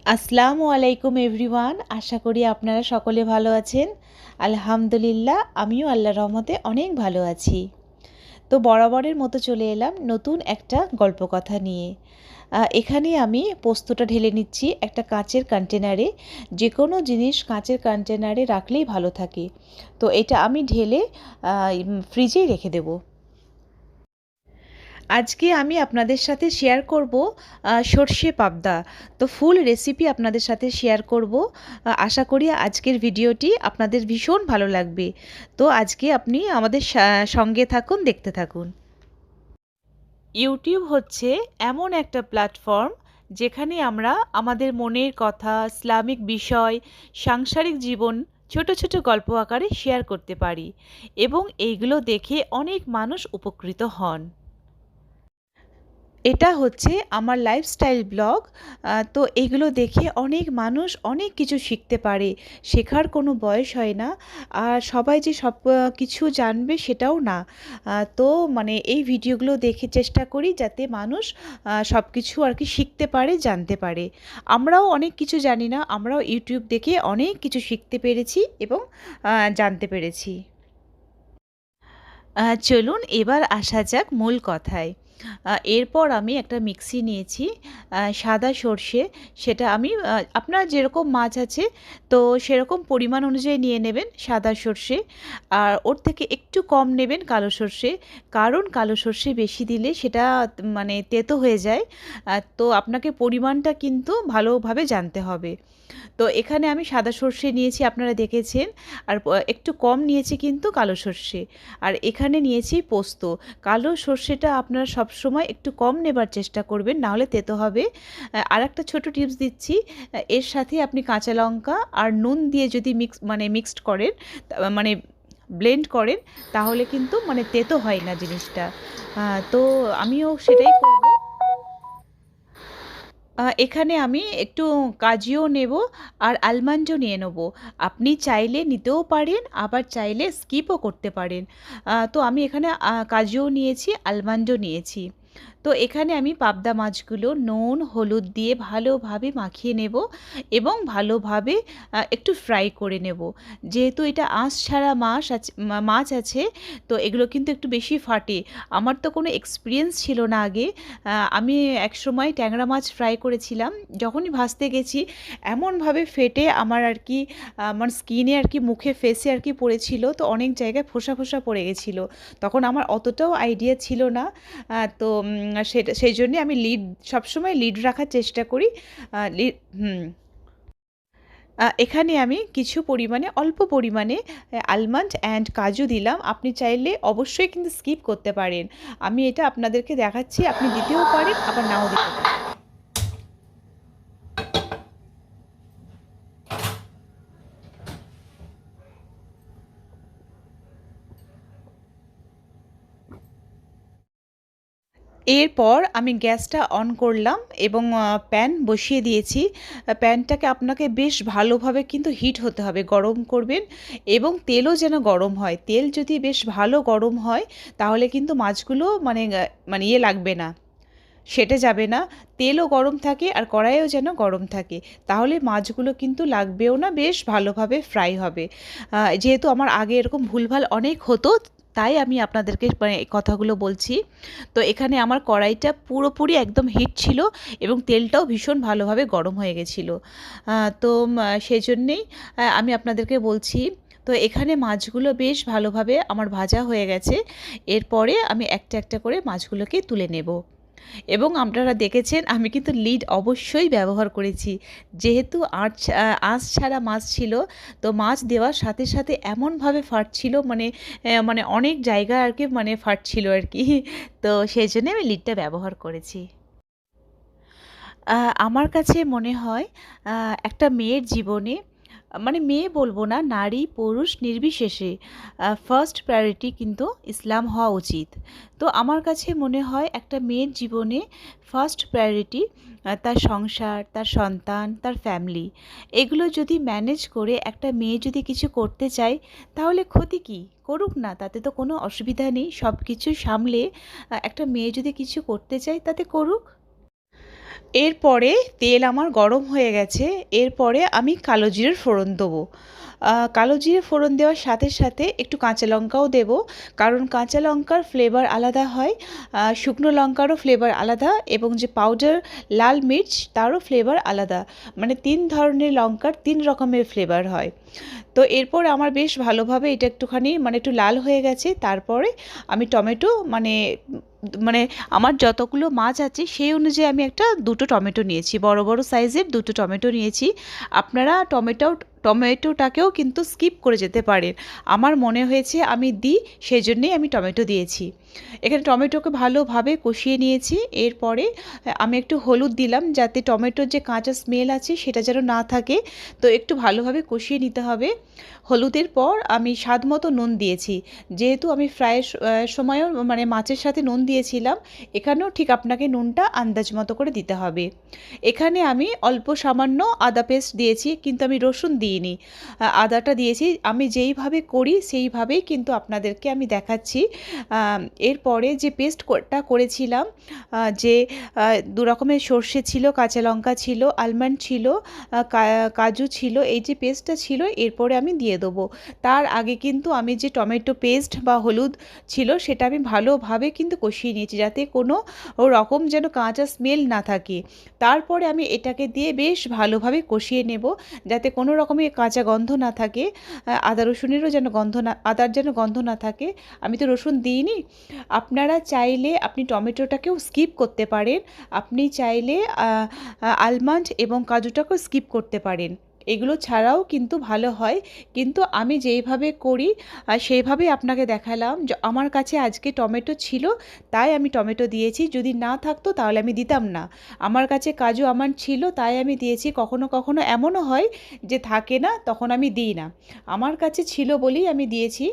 আসসালামু আলাইকুম এভরিওয়ান। আশা করি আপনারা সকলে ভালো আছেন। আলহামদুলিল্লাহ, আমিও আল্লাহর রহমতে অনেক ভালো আছি। তো বরাবরের মতো চলে এলাম নতুন একটা গল্পকথা নিয়ে। এখানে আমি পোস্তটা ঢেলে নিচ্ছি একটা কাঁচের কন্টেনারে। যে কোনো জিনিস কাঁচের কন্টেনারে রাখলেই ভালো থাকে। তো এটা আমি ঢেলে ফ্রিজেই রেখে দেবো। আজকে আমি আপনাদের সাথে শেয়ার করব সর্ষে পাবদা। তো ফুল রেসিপি আপনাদের সাথে শেয়ার করব। আশা করি আজকের ভিডিওটি আপনাদের ভীষণ ভালো লাগবে। তো আজকে আপনি আমাদের সঙ্গে থাকুন, দেখতে থাকুন। ইউটিউব হচ্ছে এমন একটা প্ল্যাটফর্ম যেখানে আমরা আমাদের মনের কথা, ইসলামিক বিষয়, সাংসারিক জীবন ছোট ছোট গল্প আকারে শেয়ার করতে পারি এবং এইগুলো দেখে অনেক মানুষ উপকৃত হন। এটা হচ্ছে আমার লাইফস্টাইল ব্লগ। তো এগুলো দেখে অনেক মানুষ অনেক কিছু শিখতে পারে। শেখার কোনো বয়স হয় না। আর সবাই যে সব কিছু জানবে সেটাও না। তো মানে এই ভিডিওগুলো দেখে চেষ্টা করি যাতে মানুষ সব কিছু আর কি শিখতে পারে, জানতে পারে। আমরাও অনেক কিছু জানি না, আমরাও ইউটিউব দেখে অনেক কিছু শিখতে পেরেছি এবং জানতে পেরেছি। চলুন এবার আসা যাক মূল কথায়। এরপর আমি একটা মিক্সি নিয়েছি, সাদা সর্ষে। সেটা আমি আপনার যেরকম মাছ আছে তো সেরকম পরিমাণ অনুযায়ী নিয়ে নেবেন সাদা সর্ষে। আর ওর থেকে একটু কম নেবেন কালো সর্ষে, কারণ কালো সর্ষে বেশি দিলে সেটা মানে তেতো হয়ে যায়। তো আপনাকে পরিমাণটা কিন্তু ভালোভাবে জানতে হবে। তো এখানে আমি সাদা সর্ষে নিয়েছি, আপনারা দেখেছেন। আর একটু কম নিয়েছি কিন্তু কালো সর্ষে। আর এখানে নিয়েছি পোস্ত। কালো সর্ষেটা আপনারা সবসময় একটু কম নেবার চেষ্টা করবেন, নাহলে তেতো হবে। আর একটা ছোটো টিপস দিচ্ছি, এর সাথে আপনি কাঁচা লঙ্কা আর নুন দিয়ে যদি মিক্সড করেন, মানে ব্লেন্ড করেন, তাহলে কিন্তু মানে তেতো হয় না জিনিসটা। তো আমিও সেটাই করব। এখানে আমি একটু কাজুও নেব আর আলমন্ডও নিয়ে নেব। আপনি চাইলে নিতেও পারেন, আবার চাইলে স্কিপও করতে পারেন। তো আমি এখানে কাজুও নিয়েছি, আলমন্ডও নিয়েছি। তো এখানে আমি পাবদা মাছগুলো নুন হলুদ দিয়ে ভালোভাবে মাখিয়ে নেব এবং ভালোভাবে একটু ফ্রাই করে নেব। যেহেতু এটা আঁশ ছাড়া মাছ আছে, তো এগুলো কিন্তু একটু বেশি ফাটে। আমার তো কোনো এক্সপিরিয়েন্স ছিল না আগে। আমি একসময় ট্যাংরা মাছ ফ্রাই করেছিলাম, যখনই ভাজতে গেছি এমনভাবে ফেটে আমার আর কি আমার স্কিনে আর কি মুখে ফেসে আর কি পড়েছিল। তো অনেক জায়গায় ফোসা ফোসা পড়ে গেছিলো। তখন আমার অতটাও আইডিয়া ছিল না। তো সেটা সেই জন্যে আমি সবসময় লিড রাখার চেষ্টা করি। লিড এখানে আমি কিছু পরিমাণে অল্প পরিমাণে আলমন্ড অ্যান্ড কাজু দিলাম। আপনি চাইলে অবশ্যই কিন্তু স্কিপ করতে পারেন। আমি এটা আপনাদেরকে দেখাচ্ছি, আপনি দিতেও পারেন আবার নাও দিতে পারেন। এরপর আমি গ্যাসটা অন করলাম এবং প্যান বসিয়ে দিয়েছি। প্যানটাকে আপনাকে বেশ ভালোভাবে কিন্তু হিট হতে হবে, গরম করবেন এবং তেলও যেন গরম হয়। তেল যদি বেশ ভালো গরম হয় তাহলে কিন্তু মাছগুলো মানে ইয়ে লাগবে না, সেটে যাবে না। তেলও গরম থাকে আর কড়াইও যেন গরম থাকে, তাহলে মাছগুলো কিন্তু লাগবেও না, বেশ ভালোভাবে ফ্রাই হবে। যেহেতু আমার আগে এরকম ভুলভাল অনেক হতো, তাই আমি আপনাদেরকে মানে এই কথাগুলো বলছি। তো এখানে আমার কড়াইটা পুরোপুরি একদম হিট ছিল এবং তেলটাও ভীষণ ভালোভাবে গরম হয়ে গেছিলো। তো সেই জন্যেই আমি আপনাদেরকে বলছি। তো এখানে মাছগুলো বেশ ভালোভাবে আমার ভাজা হয়ে গেছে। এরপরে আমি একটা একটা করে মাছগুলোকে তুলে নেব এবং আপনারা দেখেছেন আমি কিন্তু লিড অবশ্যই ব্যবহার করেছি। যেহেতু আঁশ ছাড়া মাছ ছিল, তো মাছ দেওয়ার সাথে সাথে এমনভাবে ফাটছিল, মানে অনেক জায়গায় আর কি মানে ফাটছিল আর কি। তো সেই জন্যে আমি লিডটা ব্যবহার করেছি। আমার কাছে মনে হয় একটা মেয়ের জীবনে, মানে মেয়ে বলবো না, নারী পুরুষ নির্বিশেষে ফার্স্ট প্রায়োরিটি কিন্তু ইসলাম হওয়া উচিত। তো আমার কাছে মনে হয় একটা মেয়ের জীবনে ফার্স্ট প্রায়োরিটি তার সংসার, তার সন্তান, তার ফ্যামিলি। এগুলো যদি ম্যানেজ করে একটা মেয়ে যদি কিছু করতে চায়, তাহলে ক্ষতি কী? করুক না, তাতে তো কোনো অসুবিধা নেই। সব কিছু সামলে একটা মেয়ে যদি কিছু করতে চায় তাতে করুক। এরপরে তেল আমার গরম হয়ে গেছে। এরপরে আমি কালো জিরের ফোড়ন দেবো। কালো জিরে ফোড়ন দেওয়ার সাথে সাথে একটু কাঁচা লঙ্কাও দেবো, কারণ কাঁচা লঙ্কার ফ্লেভার আলাদা হয়, শুকনো লঙ্কারও ফ্লেভার আলাদা, এবং যে পাউডার লাল মির্চ তারও ফ্লেভার আলাদা। মানে 3 ধরনের লঙ্কার 3 রকমের ফ্লেভার হয়। তো এরপর আমার বেশ ভালোভাবে এটা একটুখানি মানে একটু লাল হয়ে গেছে। তারপরে আমি টমেটো মানে মানে আমার যতগুলো মাছ আছে সেই অনুযায়ী আমি দুটো টমেটো নিয়েছি, বড় বড় সাইজের দুটো টমেটো নিয়েছি। আপনারা টমেটোটাকেও কিন্তু স্কিপ করে যেতে পারেন। আমার মনে হয়েছে আমি দিই, সেই জন্যেই আমি টমেটো দিয়েছি। এখানে টমেটোকে ভালোভাবে কষিয়ে নিয়েছি। এরপরে আমি একটু হলুদ দিলাম, যাতে টমেটোর যে কাঁচা স্মেল আছে সেটা যেন না থাকে। তো একটু ভালোভাবে কষিয়ে নিতে হবে। হলুদের পর আমি স্বাদ মতো নুন দিয়েছি। যেহেতু আমি ফ্রাইয়ের সময়ও মানে মাছের সাথে নুন দিয়েছিলাম, এখানেও ঠিক আপনাকে নুনটা আন্দাজ মতো করে দিতে হবে। এখানে আমি অল্প সামান্য আদা পেস্ট দিয়েছি, কিন্তু আমি রসুন দিইনি, আদাটা দিয়েছি। আমি যেইভাবে করি সেইভাবেই কিন্তু আপনাদেরকে আমি দেখাচ্ছি। এরপরে যে পেস্টটা করেছিলাম, যে 2 রকমের সর্ষে ছিল, কাঁচা লঙ্কা ছিল, আলমন্ড ছিল, কাজু ছিল, এই যে পেস্টটা ছিল এরপরে আমি দিয়ে দেবো। তার আগে কিন্তু আমি যে টমেটো পেস্ট বা হলুদ ছিল সেটা আমি ভালোভাবে কিন্তু কষিয়ে নিয়েছি, যাতে কোনো রকম যেন কাঁচা স্মেল না থাকে। তারপরে আমি এটাকে দিয়ে বেশ ভালোভাবে কষিয়ে নেব, যাতে কোনো রকমের কাঁচা গন্ধ না থাকে, আদা রসুনেরও যেন আদার যেন গন্ধ না থাকে। আমি তো রসুন দিইনি। আপনারা চাইলে আপনি টমেটোটাকেও স্কিপ করতে পারেন, আপনি চাইলে আলমন্ড এবং কাজুটাকেও স্কিপ করতে পারেন, এগুলো ছাড়াও কিন্তু ভালো হয়। কিন্তু আমি যেইভাবে করি সেইভাবেই আপনাকে দেখালাম। আমার কাছে আজকে টমেটো ছিল তাই আমি টমেটো দিয়েছি, যদি না থাকতো তাহলে আমি দিতাম না। আমার কাছে কাজু আমন্ড ছিল তাই আমি দিয়েছি। কখনো কখনো এমনও হয় যে থাকে না, তখন আমি দিই না। আমার কাছে ছিল বলেই আমি দিয়েছি।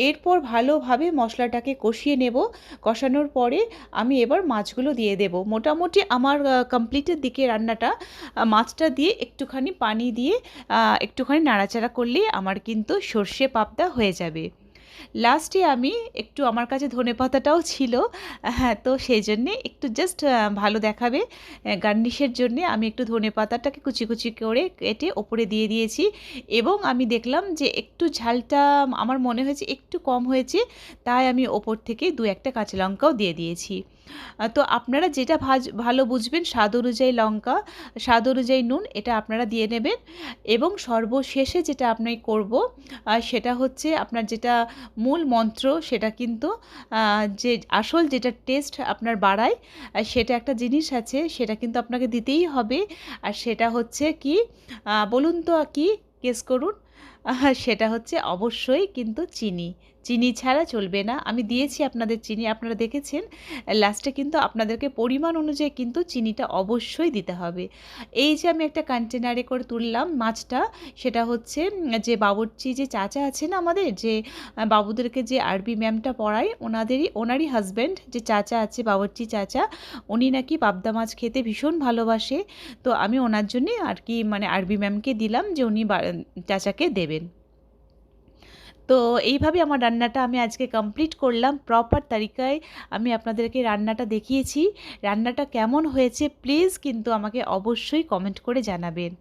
এরপর ভালোভাবে মশলাটাকে কষিয়ে নেব। কষানোর পরে আমি এবার মাছগুলো দিয়ে দেব। মোটামুটি আমার কমপ্লিটের দিকে রান্নাটা। মাছটা দিয়ে একটুখানি পানি দিয়ে একটুখানি নাড়াচাড়া করলেই আমার কিন্তু সর্ষে পাবদা হয়ে যাবে। লাস্টে আমি একটু, আমার কাছে ধনেপাতাটাও ছিল, হ্যাঁ, তো সেই জন্যে একটু জাস্ট ভালো দেখাবে গার্নিশের জন্যে আমি একটু ধনেপাতাটাকে কুচি কুচি করে কেটে ওপরে দিয়ে দিয়েছি। এবং আমি দেখলাম যে একটু ঝালটা আমার মনে হয়েছে একটু কম হয়েছে, তাই আমি ওপর থেকে 2-1টা কাঁচা লঙ্কাও দিয়ে দিয়েছি। তো আপনারা যেটা ভালো বুঝবেন, স্বাদ অনুযায়ী লঙ্কা, স্বাদ অনুযায়ী নুন, এটা আপনারা দিয়ে নেবেন। এবং সর্বশেষে যেটা আমি করব সেটা হচ্ছে আপনার যেটা মূল মন্ত্র, সেটা কিন্তু যে আসল যেটা টেস্ট আপনার বাড়ায়, সেটা একটা জিনিস আছে, সেটা কিন্তু আপনাকে দিতেই হবে। আর সেটা হচ্ছে কি, বলুন তো কি, গেস করুন। সেটা হচ্ছে অবশ্যই কিন্তু চিনি। চিনি ছাড়া চলবে না। আমি দিয়েছি আপনাদের চিনি, আপনারা দেখেছেন। লাস্টে কিন্তু আপনাদেরকে পরিমাণ অনুযায়ী কিন্তু চিনিটা অবশ্যই দিতে হবে। এই যে আমি একটা কন্টেনারে করে তুললাম মাছটা, সেটা হচ্ছে যে বাবুর্চি যে চাচা আছে না আমাদের, যে বাবুদেরকে যে আরবি ম্যামটা পড়ায়, ওনারই হাজব্যান্ড যে চাচা আছে, বাবুর্চি চাচা, উনি নাকি পাবদা মাছ খেতে ভীষণ ভালোবাসে। তো আমি ওনার জন্যে আর কি মানে আরবি ম্যামকে দিলাম যে উনি চাচাকে দেবেন। তো এইভাবে আমার রান্নাটা আমি আজকে কমপ্লিট করলাম। প্রপার তারিকায় আমি আপনাদেরকে রান্নাটা দেখিয়েছি। রান্নাটা কেমন হয়েছে প্লিজ কিন্তু আমাকে অবশ্যই কমেন্ট করে জানাবেন।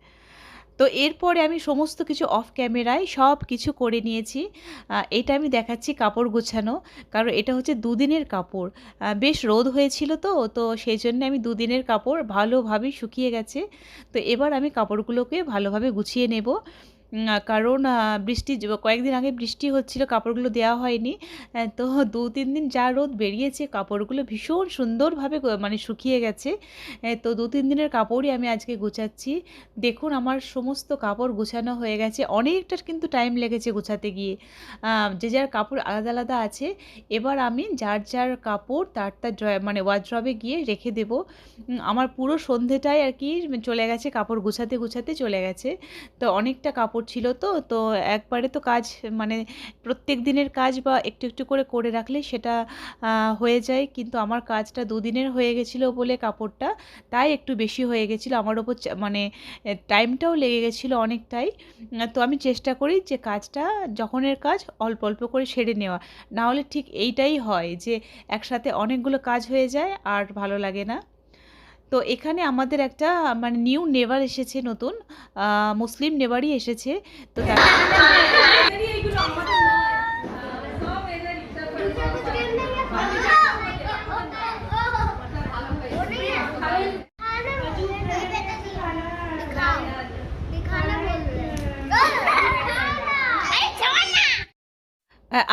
তো এরপরে আমি সমস্ত কিছু অফ ক্যামেরায় সব কিছু করে নিয়েছি। এটা আমি দেখাচ্ছি কাপড় গোছানো, কারণ এটা হচ্ছে 2 দিনের কাপড়। বেশ রোদ হয়েছিল, তো সেই জন্য আমি 2 দিনের কাপড় ভালোভাবে শুকিয়ে গেছে। তো এবার আমি কাপড়গুলোকে ভালোভাবে গুছিয়ে নেব। কারণ কয়েকদিন আগে বৃষ্টি হচ্ছিল, কাপড়গুলো দেওয়া হয়নি। তো 2-3 দিন যা রোদ বেরিয়েছে, কাপড়গুলো ভীষণ সুন্দরভাবে মানে শুকিয়ে গেছে। তো 2-3 দিনের কাপড়ই আমি আজকে গোছাচ্ছি। দেখুন আমার সমস্ত কাপড় গোছানো হয়ে গেছে। অনেকটা কিন্তু টাইম লেগেছে গোছাতে গিয়ে। যে যার কাপড় আলাদা আলাদা আছে। এবার আমি যার যার কাপড় তার মানে ওয়ার্ড্রবে গিয়ে রেখে দেব। আমার পুরো সন্ধেটাই আর কি চলে গেছে কাপড় গুছাতে গুছাতে চলে গেছে। তো অনেকটা কাপড় ছিল, তো একবারে তো কাজ মানে প্রত্যেক দিনের কাজ বা একটু একটু করে করে রাখলে সেটা হয়ে যায়। কিন্তু আমার কাজটা 2 দিনের হয়ে গেছিলো বলে কাপড়টা তাই একটু বেশি হয়ে গেছিলো আমার ওপর, মানে টাইমটাও লেগে গেছিলো অনেকটাই। তো আমি চেষ্টা করি যে কাজটা যখনের কাজ অল্প অল্প করে সেরে নেওয়া, না হলে ঠিক এইটাই হয় যে একসাথে অনেকগুলো কাজ হয়ে যায় আর ভালো লাগে না। তো এখানে আমাদের একটা মানে নিউ নেবার এসেছে, নতুন মুসলিম নেবারই এসেছে। তো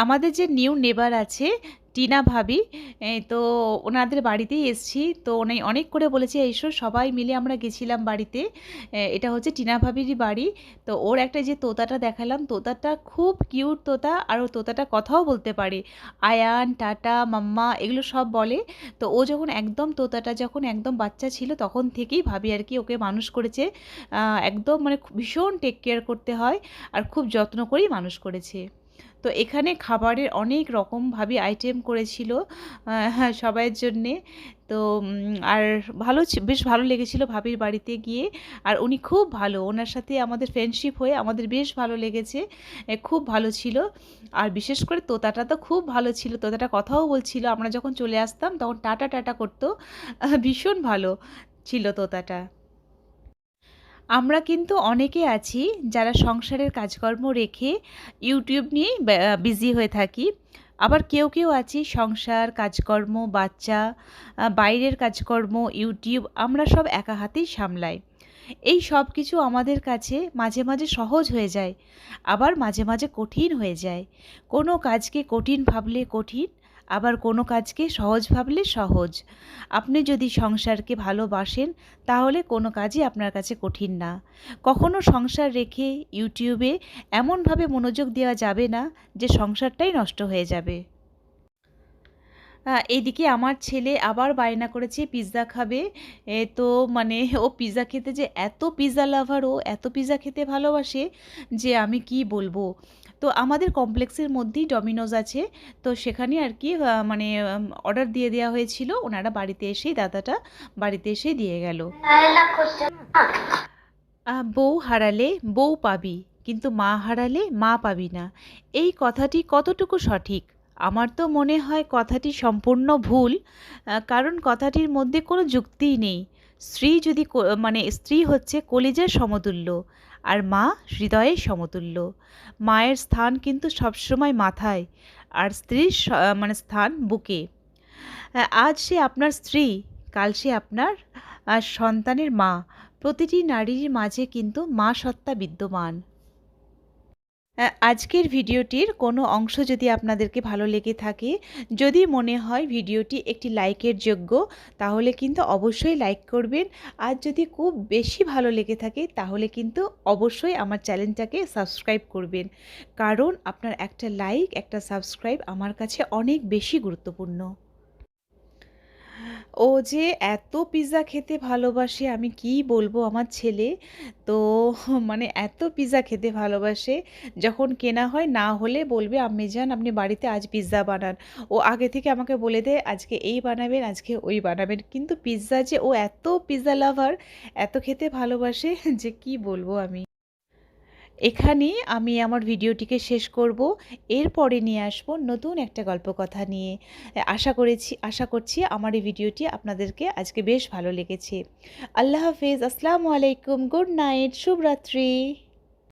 আমাদের যে নিউ নেবার আছে টিনা ভাবি, তো ওনাদের বাড়িতেই এসছি। তো উনি অনেক করে বলেছে এসো, সবাই মিলে আমরা গেছিলাম বাড়িতে। এটা হচ্ছে টিনা ভাবিরই বাড়ি। তো ওর একটা যে তোতাটা দেখালাম, তোতাটা খুব কিউট তোতা, আর ও তোতাটা কথাও বলতে পারে, আয়ান, টাটা, মাম্মা এগুলো সব বলে। তো ও যখন একদম তোতাটা যখন একদম বাচ্চা ছিল তখন থেকেই ভাবি আর কি ওকে মানুষ করেছে। একদম মানে ভীষণ টেক কেয়ার করতে হয় আর খুব যত্ন করেই মানুষ করেছে। তো এখানে খাবারের অনেক রকমভাবে আইটেম করেছিল হ্যাঁ সবাইয়ের জন্যে। তো আর বেশ ভালো লেগেছিল ভাবির বাড়িতে গিয়ে। আর উনি খুব ভালো, ওনার সাথে আমাদের ফ্রেন্ডশিপ হয়ে আমাদের বেশ ভালো লেগেছে, খুব ভালো ছিল। আর বিশেষ করে তোতাটা তো খুব ভালো ছিল, তোতাটা কথাও বলছিল, আমরা যখন চলে আসতাম তখন টাটা টাটা করতো, ভীষণ ভালো ছিল তোতাটা। আমরা কিন্তু অনেকে আছি যারা সংসারের কাজকর্ম রেখে ইউটিউব নিয়ে বিজি হয়ে থাকি। আবার কেউ কেউ আছি সংসার, কাজকর্ম, বাচ্চা, বাইরের কাজকর্ম, ইউটিউব আমরা সব একা হাতেই সামলাই। এই সব কিছু আমাদের কাছে মাঝে মাঝে সহজ হয়ে যায়, আবার মাঝে মাঝে কঠিন হয়ে যায়। কোনো কাজকে কঠিন ভাবলে কঠিন, আবার কোনো কাজকে সহজ ভাবলে সহজ। আপনি যদি সংসারকে ভালোবাসেন তাহলে কোনো কাজই আপনার কাছে কঠিন না। কখনো সংসার রেখে ইউটিউবে এমনভাবে মনোযোগ দেওয়া যাবে না যে সংসারটাই নষ্ট হয়ে যাবে। এইদিকে আমার ছেলে আবার বায়না করেছে পিৎজা খাবে। তো মানে ও পিৎজা খেতে, যে এত পিৎজা লাভার, ও এত পিৎজা খেতে ভালোবাসে যে আমি কি বলবো। তো আমাদের কমপ্লেক্সের মধ্যেই ডমিনোজ আছে, তো সেখানে আর কি মানে অর্ডার দিয়ে দেওয়া হয়েছিল, ওনারা বাড়িতে এসেই, দাদাটা বাড়িতে এসেই দিয়ে গেল। বউ হারালে বউ পাবি, কিন্তু মা হারালে মা পাবি না। এই কথাটি কতটুকু সঠিক? আমার তো মনে হয় কথাটি সম্পূর্ণ ভুল। কারণ কথাটির মধ্যে কোনো যুক্তিই নেই। স্ত্রী যদি মানে স্ত্রী হচ্ছে কলিজার সমতুল্য, আর মা হৃদয়ের সমতুল্য। মায়ের স্থান কিন্তু সবসময় মাথায়, আর স্ত্রীর মানে স্থান বুকে। আজ সে আপনার স্ত্রী, কাল সে আপনার সন্তানের মা। প্রতিটি নারীর মাঝে কিন্তু মা সত্তা বিদ্যমান। আজকের ভিডিওটির কোনো অংশ যদি আপনাদেরকে ভালো লেগে থাকে, যদি মনে হয় ভিডিওটি একটি লাইকের যোগ্য, তাহলে কিন্তু অবশ্যই লাইক করবেন। আর যদি খুব বেশি ভালো লেগে থাকে তাহলে কিন্তু অবশ্যই আমার চ্যানেলটাকে সাবস্ক্রাইব করবেন। কারণ আপনার একটা লাইক, একটা সাবস্ক্রাইব আমার কাছে অনেক বেশি গুরুত্বপূর্ণ। ও যে এত পিৎজা খেতে ভালোবাসে আমি কি বলবো আমার ছেলে। তো মানে এত পিৎজা খেতে ভালোবাসে, যখন কেনা হয় না হলে বলবে আম্মিজান আপনি বাড়িতে আজ পিৎজা বানান। ও আগে থেকে আমাকে বলে দেয় আজকে এই বানাবেন, আজকে ওই বানাবেন। কিন্তু পিৎজা যে ও এত পিৎজা লাভার, এত খেতে ভালোবাসে যে কি বলবো আমি। এখানেই আমি আমার ভিডিওটিকে শেষ করব। এরপরে নিয়ে আসব নতুন একটা গল্পকথা নিয়ে। আশা করছি আমার এই ভিডিওটি আপনাদেরকে আজকে বেশ ভালো লেগেছে। আল্লাহ হাফেজ, আসসালামু আলাইকুম, গুড নাইট, শুভরাত্রি।